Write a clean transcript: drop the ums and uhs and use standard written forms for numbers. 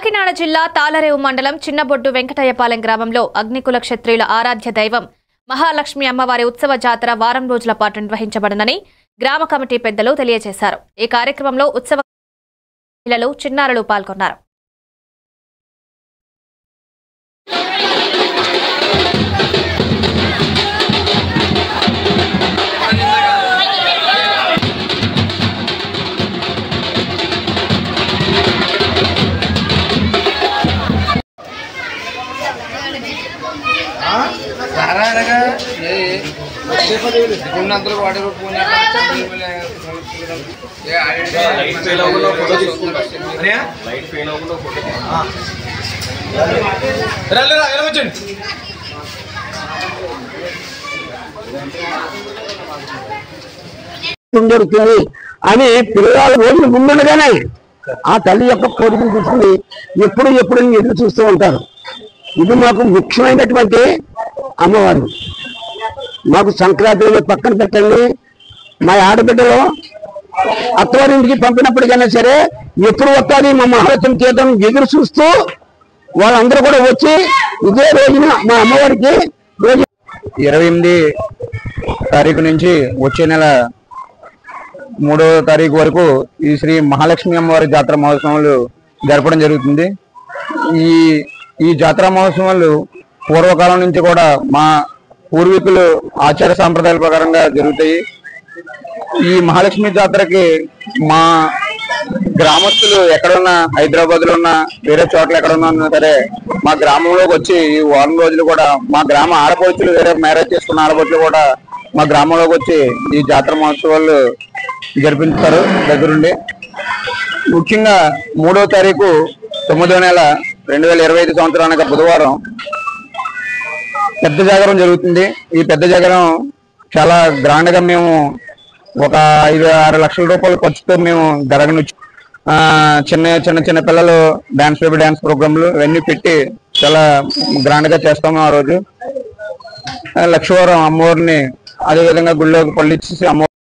కాకినాడ జిల్లా తాళరేవు మండలం చిన్నబొడ్డు వెంకటయ్యపాలెం గ్రామంలో అగ్నికుల క్షత్రియుల ఆరాధ్య దైవం మహాలక్ష్మి అమ్మవారి ఉత్సవ జాతర వారం రోజుల పాటు నిర్వహించబడనని గ్రామ కమిటీ పెద్దలు తెలియజేశారు। ఈ కార్యక్రమంలో ఉత్సవ మహిళలు చిన్నారులు పాల్గొన్నారు। అని పిల్లలు రోజులు ముందుగానే ఆ తల్లి యొక్క కోరికను తీసుకుని ఎప్పుడు ఎదురు చూస్తూ ఉంటారు। ఇది మాకు ముఖ్యమైనటువంటి అమ్మవారు। మాకు సంక్రాంతి పక్కన పెట్టండి, మా ఆడబిడ్డలో అత్తవారింటికి పంపినప్పటికైనా సరే ఎప్పుడు వస్తుంది మా మహాలక్ష్మి తీర్థం ఎదురు చూస్తూ వాళ్ళందరూ కూడా వచ్చి ఇదే రోజున మా అమ్మవారికి 28 తారీఖు నుంచి వచ్చే నెల 3వ తారీఖు వరకు ఈ శ్రీ మహాలక్ష్మి అమ్మవారి జాతర మహోత్సవాలు జరపడం జరుగుతుంది। ఈ జాతర మహోత్సవాలు పూర్వకాలం నుంచి కూడా మా పూర్వీకులు ఆచార సాంప్రదాయాల ప్రకారంగా జరుగుతాయి। ఈ మహాలక్ష్మి జాతరకి మా గ్రామస్తులు ఎక్కడున్నా, హైదరాబాద్లో ఉన్నా, వేరే చోట్ల ఎక్కడున్నా సరే మా గ్రామంలోకి వచ్చి ఈ వారం రోజులు కూడా మా గ్రామ ఆడపడుచులు, వేరే మ్యారేజ్ చేసుకున్న ఆడపడుచులు కూడా మా గ్రామంలోకి వచ్చి ఈ జాతర మహోత్సవాలు జరిపిస్తారు దగ్గరుండి। ముఖ్యంగా 3వ తారీఖు 9వ నెల 2025 సంవత్సరానికి బుధవారం పెద్ద జాగరం జరుగుతుంది। ఈ పెద్ద జాగరం చాలా గ్రాండ్ గా మేము ఒక 5-6 లక్షల రూపాయల ఖర్చుతో మేము జరగనుచ్చు। చిన్న పిల్లలు డాన్స్ బేబీ డాన్స్ ప్రోగ్రాంలు ఇవన్నీ పెట్టి చాలా గ్రాండ్ గా చేస్తాము। ఆ రోజు లక్షవారం అమ్మవారిని అదేవిధంగా గుళ్ళోకి పళ్ళిచ్చేసి అమ్మవారి